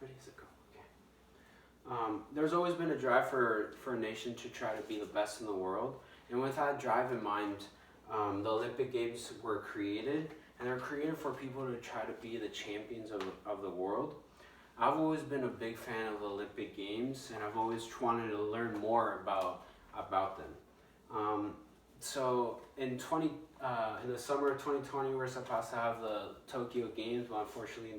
Ready to go. Okay. There's always been a drive for a nation to try to be the best in the world, and with that drive in mind, the Olympic Games were created, and they're created for people to try to be the champions of the world. I've always been a big fan of the Olympic Games, and I've always wanted to learn more about them. So in the summer of 2020, we're supposed to have the Tokyo Games, but unfortunately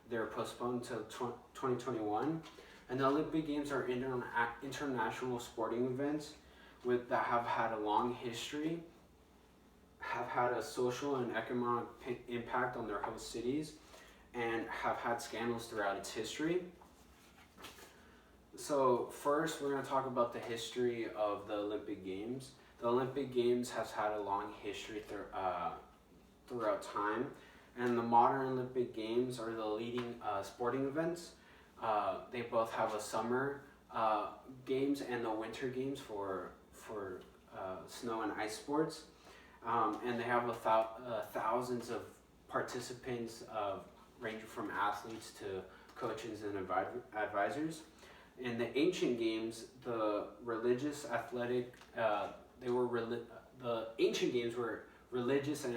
they're postponed to 2021. And the Olympic Games are international sporting events that have had a long history, have had a social and economic impact on their host cities, and have had scandals throughout its history. So first, we're going to talk about the history of the Olympic Games. The Olympic Games has had a long history throughout time, and the modern Olympic Games are the leading sporting events. They both have a summer games and the winter games for snow and ice sports, and they have thousands of participants, ranging from athletes to coaches and advisors. In the ancient games, the religious athletic the ancient games were religious and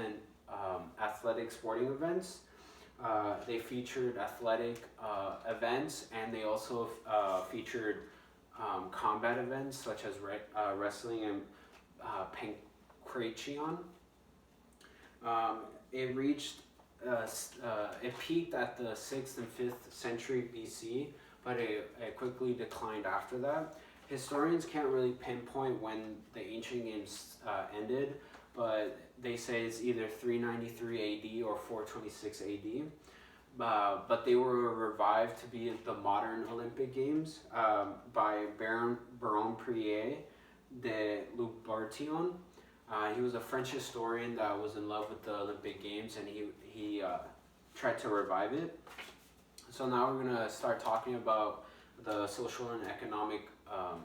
athletic sporting events. They featured athletic events, and they also featured combat events such as wrestling and pancration. It reached it peaked at the 6th and 5th century BC, but it quickly declined after that. Historians can't really pinpoint when the ancient games ended, but they say it's either 393 AD or 426 AD. But they were revived to be the modern Olympic Games by Baron Pierre de Loubartion. He was a French historian that was in love with the Olympic Games, and he tried to revive it. So now we're going to start talking about the social and economic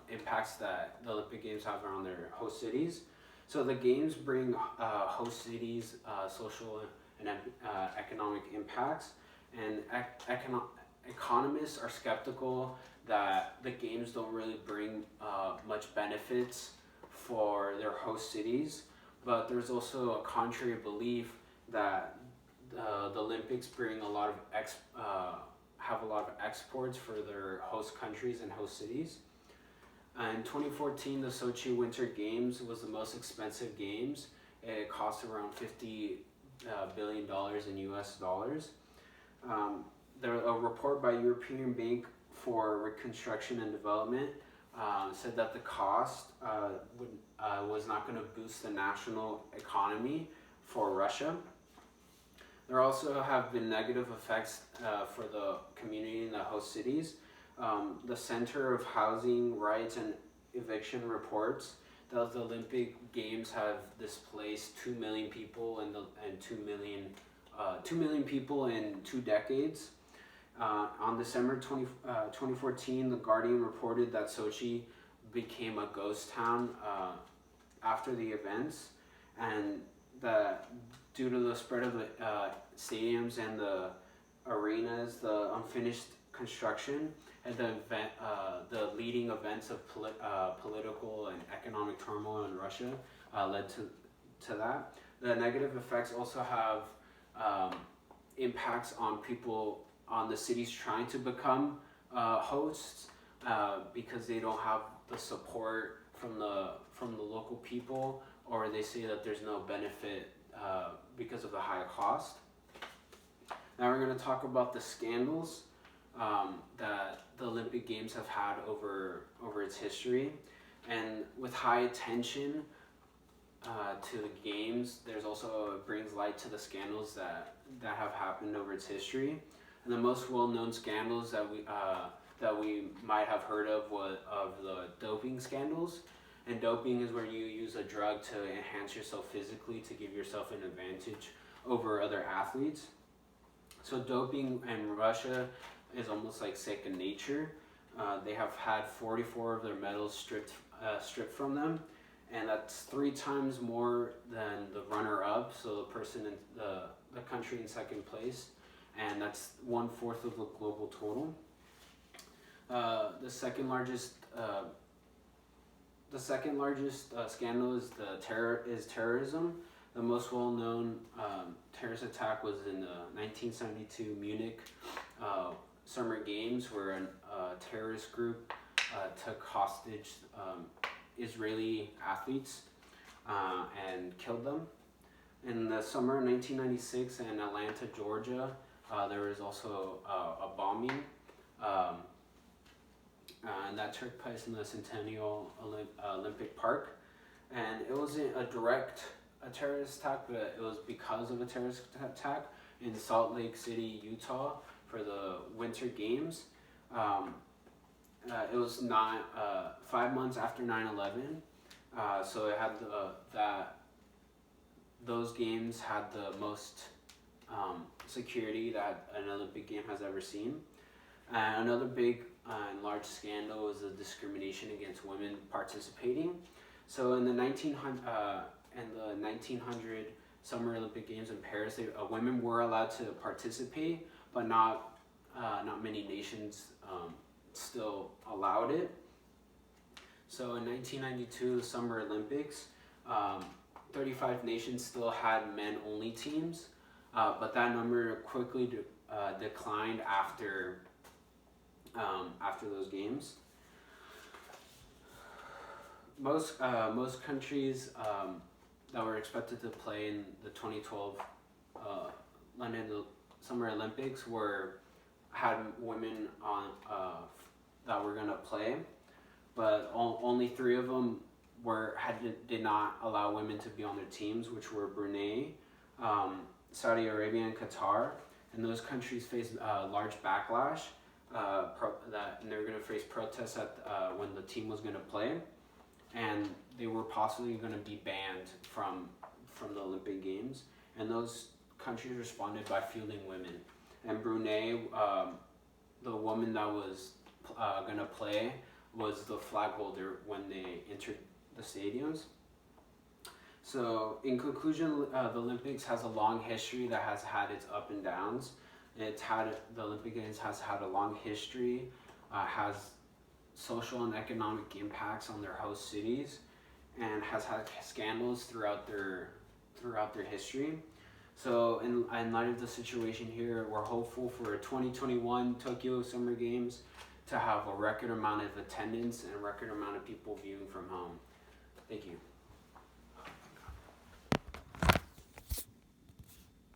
impacts that the Olympic Games have around their host cities. So the games bring host cities social and economic impacts, and economists are skeptical that the games don't really bring much benefits for their host cities, but there's also a contrary belief that the Olympics bring a lot of have a lot of exports for their host countries and host cities. In 2014, the Sochi Winter Games was the most expensive games. It cost around $50 billion in US dollars. A report by European Bank for Reconstruction and Development said that the cost was not going to boost the national economy for Russia. There also have been negative effects for the community in the host cities. The Center of Housing Rights and Eviction reports that the Olympic Games have displaced 2 million people and 2 million people in 2 decades. On December 2014, The Guardian reported that Sochi became a ghost town after the events, and that due to the spread of the stadiums and the arenas, the unfinished construction, and the leading events of political and economic turmoil in Russia led to that. The negative effects also have impacts on people, on the cities trying to become hosts, because they don't have the support from the local people, or they say that there's no benefit because of the high cost. Now we're going to talk about the scandals that the Olympic Games have had over its history. And with high attention to the games, there's also, it brings light to the scandals that have happened over its history. And the most well-known scandals that we might have heard of the doping scandals. And doping is where you use a drug to enhance yourself physically to give yourself an advantage over other athletes. So doping in Russia is almost like second nature. They have had 44 of their medals stripped from them, and that's 3 times more than the runner-up, so the person in the country in second place, and that's 1/4 of the global total. The second largest scandal is terrorism. The most well-known terrorist attack was in the 1972 Munich Summer Games, where a terrorist group took hostage Israeli athletes and killed them. In the summer of 1996 in Atlanta, Georgia, there was also a bombing. And that took place in the Centennial Olympic Park. And it wasn't a direct terrorist attack, but it was because of a terrorist attack in Salt Lake City, Utah, for the Winter Games. It was not 5 months after 9/11, so it had those games had the most security that an Olympic game has ever seen. Another big and large scandal was the discrimination against women participating. So in the 1900 Summer Olympic Games in Paris, women were allowed to participate, but not many nations still allowed it. So in 1992, the Summer Olympics, 35 nations still had men-only teams, but that number quickly declined after those games. Most countries that were expected to play in the 2012 London Summer Olympics had women on that were gonna play, but only 3 of them did not allow women to be on their teams, which were Brunei, Saudi Arabia, and Qatar. And those countries faced large backlash. And they were going to face protests when the team was going to play, and they were possibly going to be banned from the Olympic Games. And those countries responded by fielding women. And Brunei, the woman that was going to play, was the flag holder when they entered the stadiums. So in conclusion, the Olympics has a long history that has had its up and downs. The Olympic Games has had a long history, has social and economic impacts on their host cities, and has had scandals throughout their history. So in light of the situation here, we're hopeful for a 2021 Tokyo Summer Games to have a record amount of attendance and a record amount of people viewing from home. Thank you.